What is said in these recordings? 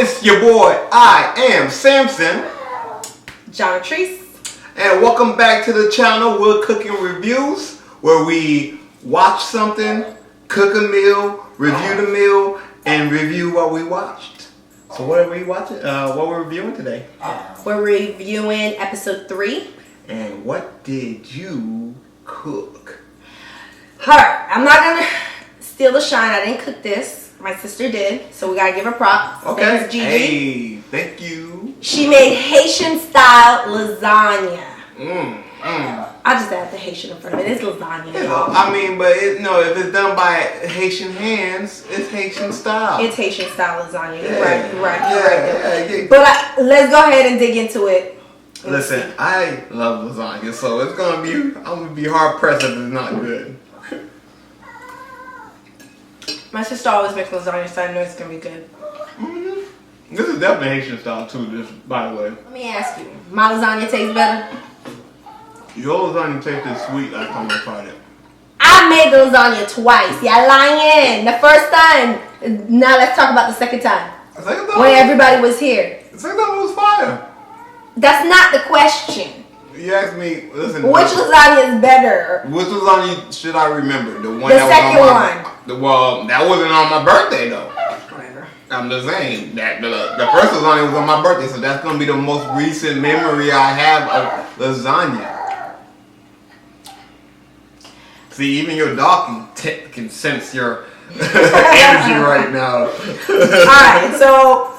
It's your boy, I am Samson. John Treese. And welcome back to the channel, We're Cooking Reviews, where we watch something, cook a meal, review the meal, and review what we watched. So what are we watching? What we're reviewing today? We're reviewing episode 3. And what did you cook? I'm not gonna steal the shine. I didn't cook this. My sister did, so we gotta give her props. Okay. Thanks, Gigi. Hey, thank you. She made Haitian style lasagna. I just add the Haitian in front of it. It's lasagna. I mean, but if it's done by Haitian hands, it's Haitian style. It's Haitian style lasagna. You're Yeah. right. Yeah. But let's go ahead and dig into it. Listen, I love lasagna, so I'm gonna be hard pressed if it's not good. My sister always makes lasagna, so I know it's gonna be good. This is definitely Haitian style too, just by the way. Let me ask you, my lasagna tastes better? Your lasagna tasted sweet last time I tried it. I made the lasagna twice. Y'all lying. The first time. Now let's talk about the second time. The second time? When everybody was here. The second time it was fire. That's not the question. You asked me, listen. Which lasagna is better? Which lasagna should I remember? The one The that second was on one. Well, that wasn't on my birthday though. Whatever. I'm just saying that the first lasagna was on my birthday, so that's gonna be the most recent memory I have of lasagna. See, even your dog can sense your energy right now. Alright, so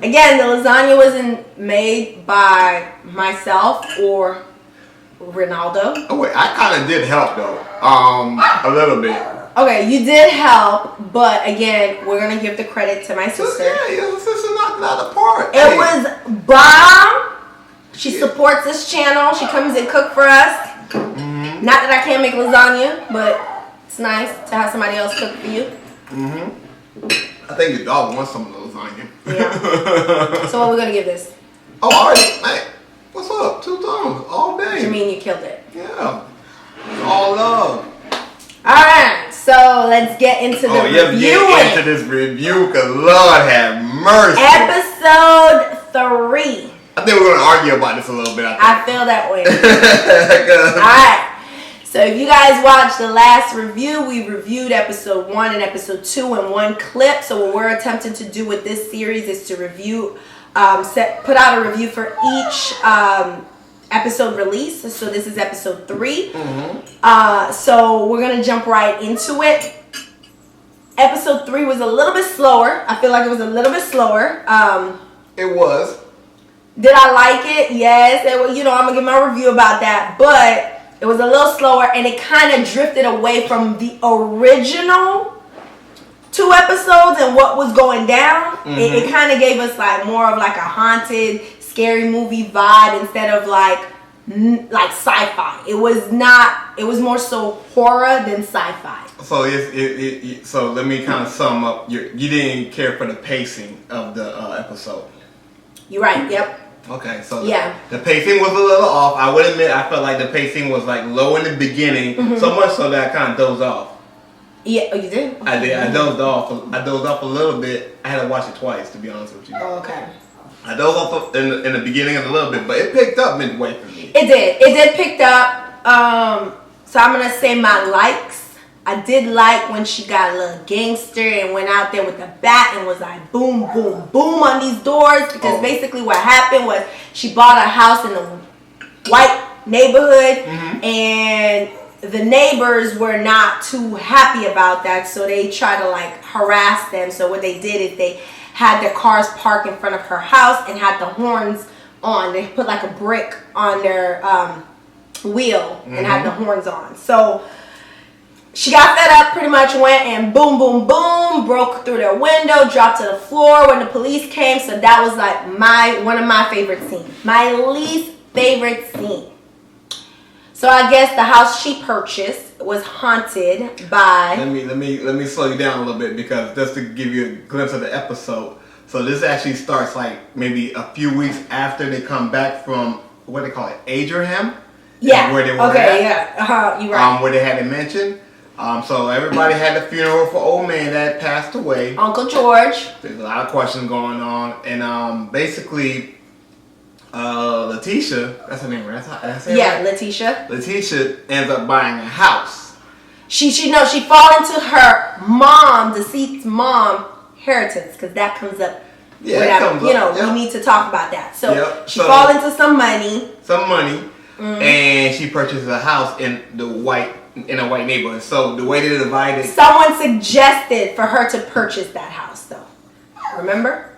again, the lasagna wasn't made by myself or Ronaldo. Oh wait, I kind of did help though, a little bit. Okay, you did help, but again, we're gonna give the credit to my sister. Yeah, your sister knocked it out of the park. It was bomb. She supports this channel. She comes and cook for us. Not that I can't make lasagna, but it's nice to have somebody else cook for you. I think your dog wants some of the lasagna. Yeah. So what we're gonna give this? Oh, already, hey, what's up? 2 thumbs all day. What you mean you killed it? Yeah, it's all love. Alright, so let's get into the reviewing. Get into this review, cause Lord have mercy. Episode 3. I think we're gonna argue about this a little bit. I feel that way. Alright. So if you guys watched the last review, we reviewed episode 1 and episode 2 in one clip. So what we're attempting to do with this series is to review, put out a review for each episode release. So this is episode 3. So we're gonna jump right into it. Episode 3 was a little bit slower. I feel like it was a little bit slower. It was. Did I like it? Yes. I'm gonna give my review about that, but it was a little slower, and it kind of drifted away from the original 2 episodes and what was going down. It kind of gave us like more of like a haunted, scary movie vibe instead of like sci-fi. It was not. It was more so horror than sci-fi. So so let me kind of sum up. You didn't care for the pacing of the episode. You're right. Yep. Okay, so yeah, the pacing was a little off. I would admit I felt like the pacing was like low in the beginning, so much so that I kind of dozed off. Yeah, oh, you did? I did. I dozed off a little bit. I had to watch it twice, to be honest with you. Oh, okay. I dozed off in the beginning of a little bit, but it picked up midway for me. It did pick up. So I'm gonna say my likes. I did like when she got a little gangster and went out there with the bat and was like boom, boom, boom on these doors, because basically what happened was she bought a house in a white neighborhood and the neighbors were not too happy about that, so they tried to like harass them. So what they did is they had their cars parked in front of her house and had the horns on. They put like a brick on their wheel and had the horns on. So she got fed up, pretty much went and boom, boom, boom, broke through their window, dropped to the floor when the police came. So that was like one of my favorite scenes. My least favorite scene. So I guess the house she purchased was haunted by. Let me slow you down a little bit, because just to give you a glimpse of the episode. So this actually starts like maybe a few weeks after they come back from what they call it, Abraham. Yeah. Where they were at. Yeah. You're right. Where they had it mentioned. So everybody had the funeral for old man that passed away. Uncle George. There's a lot of questions going on, and basically, Letitia, that's her name, right? That's it, Yeah, right? Letitia. Letitia ends up buying a house. She fall into her deceased mom inheritance, because that comes up. Yeah, it comes up. We need to talk about that. So she So, fall into some money. And she purchases a house in a white neighborhood. So the way they divided, Someone suggested for her to purchase that house, though. Remember?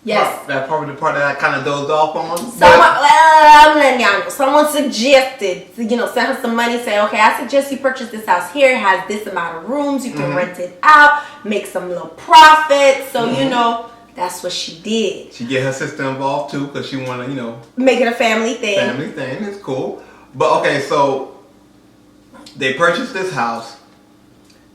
Yes. That's probably the part that I kind of dozed off on. I'm letting y'all know. Someone suggested, send her some money, say, okay, I suggest you purchase this house here. It has this amount of rooms. You can rent it out, make some little profit. So, that's what she did. She get her sister involved too, because she want to, make it a family thing. It's cool. But okay, so they purchased this house.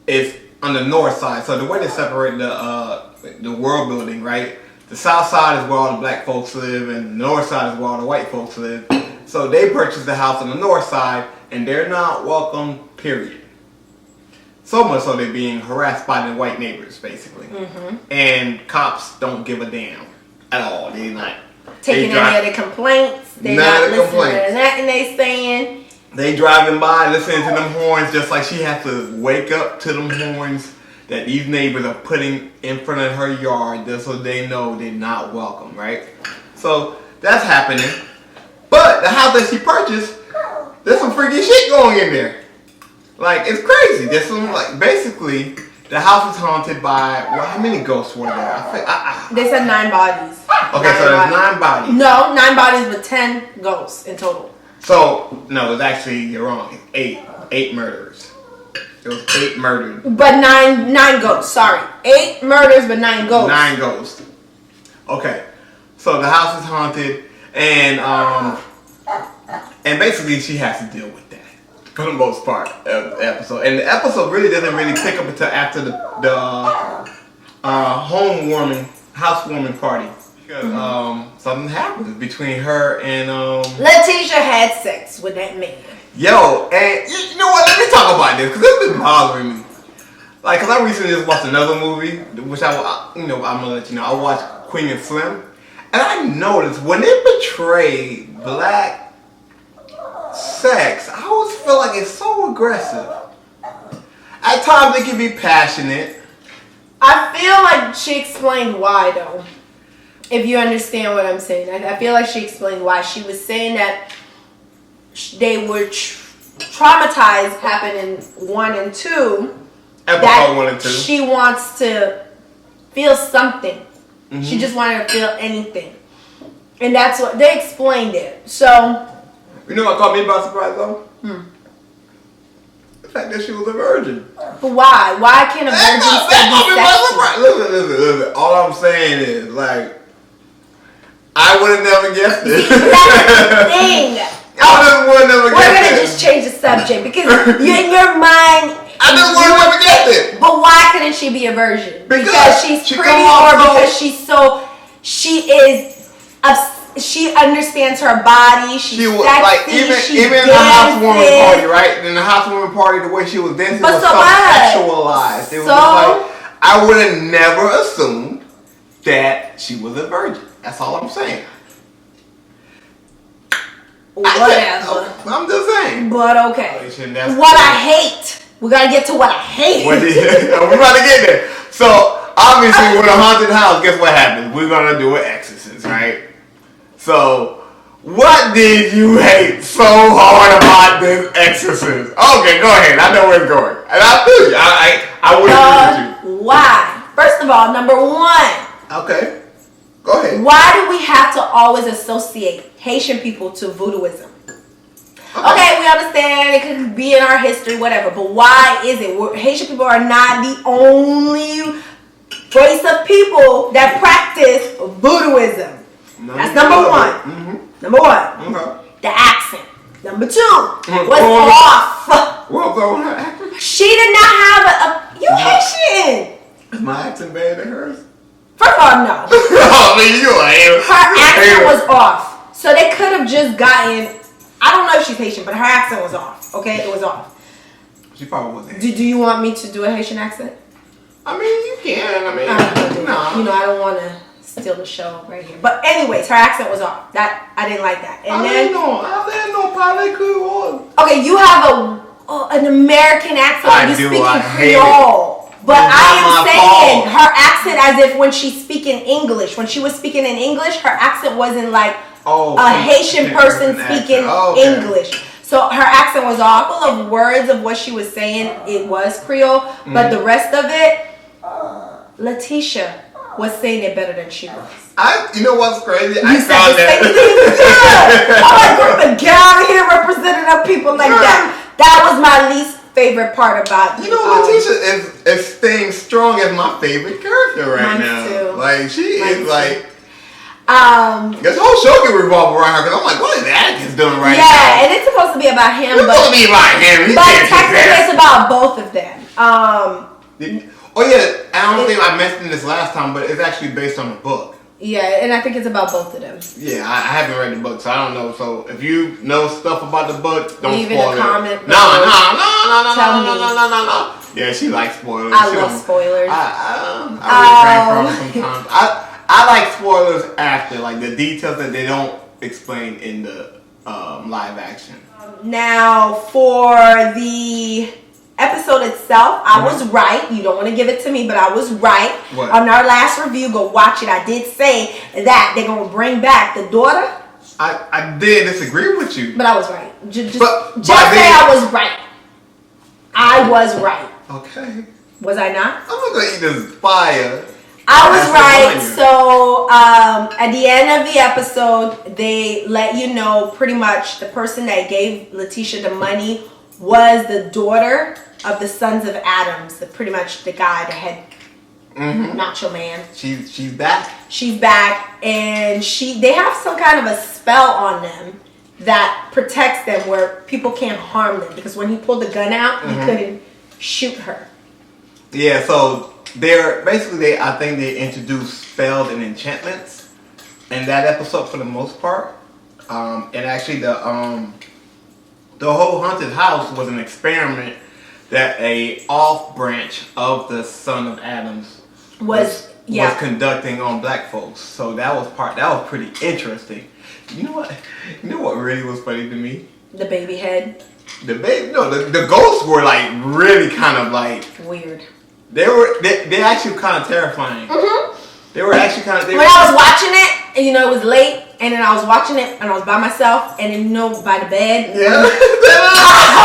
It's on the north side. So the way they separate the world building, right? The south side is where all the black folks live, and the north side is where all the white folks live. So they purchased the house on the north side, and they're not welcome, period. So much so they're being harassed by the white neighbors, basically. And cops don't give a damn at all. They're not taking any of the complaints. They're not listening to nothing they saying. They driving by, listening to them horns, just like she has to wake up to them horns that these neighbors are putting in front of her yard, just so they know they're not welcome, right? So that's happening. But the house that she purchased, there's some freaky shit going in there. Like, it's crazy. There's some, basically, the house is haunted by, how many ghosts were there? They said 9 bodies. Okay, so there's 9 bodies. No, 9 bodies with 10 ghosts in total. So, no, it's actually, you're wrong. It's 8 murderers. It was 8 murdered. But 9 ghosts, sorry. 8 murders, but 9 ghosts. 9 ghosts. Okay. So the house is haunted, and basically she has to deal with that for the most part of the episode. And the episode really doesn't really pick up until after the housewarming party. Because something happens between her and Letitia had sex with that man. Yo, and you know what? Let me talk about this, because it's been bothering me. Like, because I recently just watched another movie, which I'm gonna let you know. I watched Queen and Slim, and I noticed when they portray black sex, I always feel like it's so aggressive. At times it can be passionate. I feel like she explained why, though. If you understand what I'm saying, I feel like she explained why. She was saying that they were traumatized happening 1 and 2. Episode 1 and 2. She wants to feel something. She just wanted to feel anything. And that's what they explained it. So, you know what caught me by surprise though? The fact that she was a virgin. But why? Why can't a virgin still be sexy? Listen. All I'm saying is, I would have never guessed it. That's the thing. We're gonna just change the subject because in your mind, I just would have never guessed it. But why couldn't she be a virgin? Because she's she pretty, or because she understands her body. She's sexy. Even in the housewarming party, right? In the housewarming party, the way she was dancing was so sexualized. It was just I would have never assumed that she was a virgin. That's all I'm saying. Whatever. I'm just saying. But okay. What I hate. We gotta get to what I hate. We're about to get there. So obviously, with a haunted house, guess what happens? We're gonna do an exorcist, right? So, what did you hate so hard about this exorcist? Okay, go ahead. I know where it's going, and I feel you. I would agree with you. Why? First of all, number 1. Okay. Go ahead. Why do we have to always associate Haitian people to voodooism? Okay, we understand it could be in our history, whatever, but why is it? Haitian people are not the only race of people that practice voodooism. That's number 1. Number 1. Okay. The accent. Number 2 was off. What's on her accent? She did not have a you Haitian. Is my accent better than hers? First of all, no. Her accent was off. So they could have just gotten, I don't know if she's Haitian, but her accent was off. Okay, it was off. She probably wasn't. Do you want me to do a Haitian accent? I mean, you can. I mean, You know, I don't want to steal the show right here. But anyways, her accent was off. That I didn't like that. And I didn't know parler Creole. Okay, you have an American accent when you speak in Creole. But I am saying her accent as if when she's speaking English. When she was speaking in English, her accent wasn't like a Haitian person speaking English. So her accent was off. Full of words of what she was saying, it was Creole. But the rest of it, Letitia was saying it better than she was. You know what's crazy? I said the same thing. Yeah. I'm like, get out of here representing our people like that. That was my least favorite part about you. Know, Letitia is staying strong as my favorite character right now. Too. Like she is like. This whole show can revolve around her because I'm like, what is Atticus doing right now? Yeah, and it's supposed to be about him. It's supposed to be about him. But technically, it's about both of them. Oh yeah, I don't think I mentioned this last time, but it's actually based on the book. Yeah, and I think it's about both of them. Yeah, I haven't read the book, so I don't know. So if you know stuff about the book, don't leave spoil it. Leave in a comment. No. Yeah, she likes spoilers. I love spoilers. I refrain from them sometimes. I like spoilers after, like the details that they don't explain in the live action. Now, for the episode itself, I was right. You don't want to give it to me, but I was right. What? On our last review, go watch it. I did say that they're going to bring back the daughter. I did disagree with you. But I was right. Just say I was right. I was right. Okay. Was I not? I'm not going to eat this fire. I was right. So at the end of the episode, they let you know pretty much the person that gave Letitia the money was the daughter of the Sons of Adams, pretty much the guy, the head macho man. She's back. She's back, and they have some kind of a spell on them that protects them where people can't harm them, because when he pulled the gun out, he couldn't shoot her. Yeah, so I think they introduced spells and enchantments in that episode for the most part. And actually the whole haunted house was an experiment that a off branch of the Son of Adams was conducting on black folks. So that was pretty interesting. You know what really was funny to me? The baby head. The ghosts were like really kind of like weird. They actually kind of terrifying. They were actually kind of. When I was watching it, and it was late, and then I was watching it, and I was by myself, and then by the bed. Yeah. I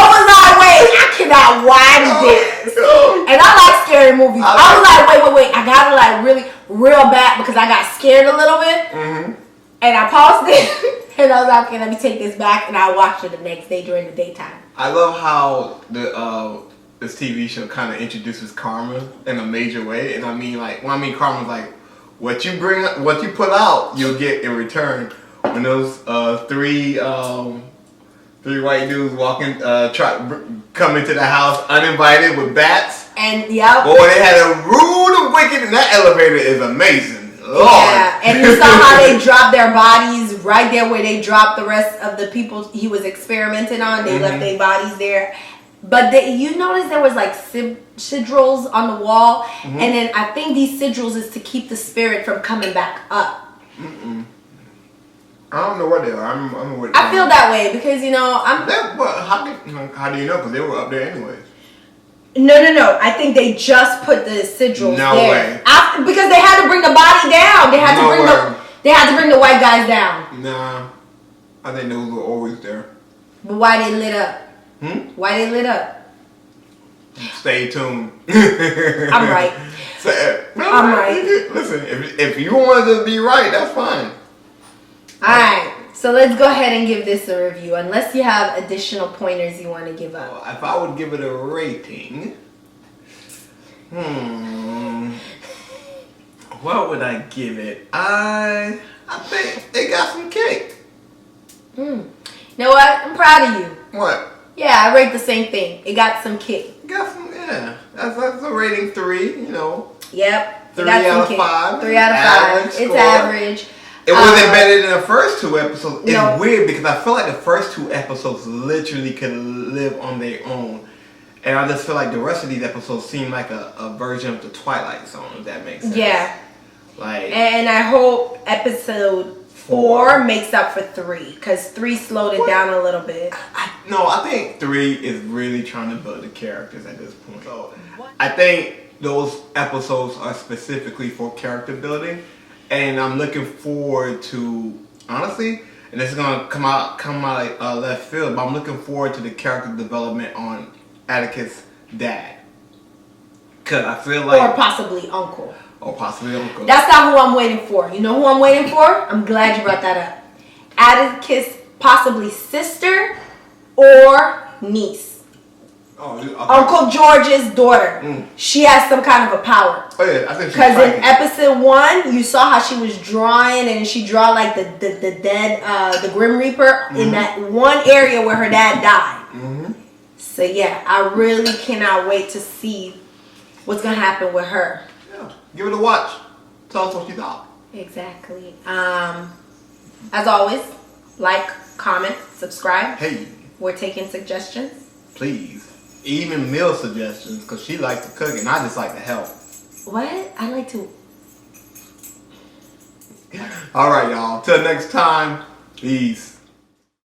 was like, wait, I cannot watch this. And I like scary movies. I was like, wait, I gotta like really real bad because I got scared a little bit, and I paused it, and I was like, okay, let me take this back, and I watched it the next day during the daytime. I love how this TV show kind of introduces karma in a major way, and I mean karma is like what you put out, you'll get in return. When those three white dudes come into the house uninvited with bats, and boy, they had a rude awakening. That elevator is amazing. Lord. Yeah, and you saw how they dropped their bodies right there where they dropped the rest of the people he was experimenting on. They left their bodies there. But you notice there was like sigils on the wall, and then I think these sigils is to keep the spirit from coming back up. I don't know what they are. I feel that way because how do you know? Because they were up there anyways. No. I think they just put the sigils there. No way. Because they had to bring the body down. They had to bring the white guys down. Nah, I think those were always there. But why they lit up? Why they lit up? Stay tuned. I'm right. I'm right. Listen, if you wanted to be right, that's fine. Alright, so let's go ahead and give this a review. Unless you have additional pointers you want to give up. If I would give it a rating, what would I give it? I think it got some kick. You know what? I'm proud of you. What? Yeah, I rate the same thing. It got some kick. That's a rating 3, Yep. 3 out of 5. 3 out of 5. It's average. It wasn't better than the first 2 episodes. It's weird because I feel like the first 2 episodes literally could live on their own. And I just feel like the rest of these episodes seem like a version of the Twilight Zone, if that makes sense. Yeah. Like. And I hope episode 4 makes up for 3, because 3 slowed it down a little bit. I think 3 is really trying to build the characters at this point. So I think those episodes are specifically for character building, and I'm looking forward to, honestly, and this is gonna come out left field, but I'm looking forward to the character development on Atticus' dad, cause I feel like, or possibly uncle. Or possibly uncle. That's not who I'm waiting for. You know who I'm waiting for? I'm glad you brought that up. Atticus' possibly sister or niece. Oh, okay. Uncle George's daughter. She has some kind of a power. Oh yeah, I think she's because in psychic. episode 1, you saw how she was drawing, and she draw like the dead, the Grim Reaper in that one area where her dad died. So yeah, I really cannot wait to see what's gonna happen with her. Give it a watch. Tell us what you thought. Exactly. As always, like, comment, subscribe. Hey. We're taking suggestions. Please. Even meal suggestions, because she likes to cook and I just like to help. What? I like to... Alright, y'all. Till next time. Peace.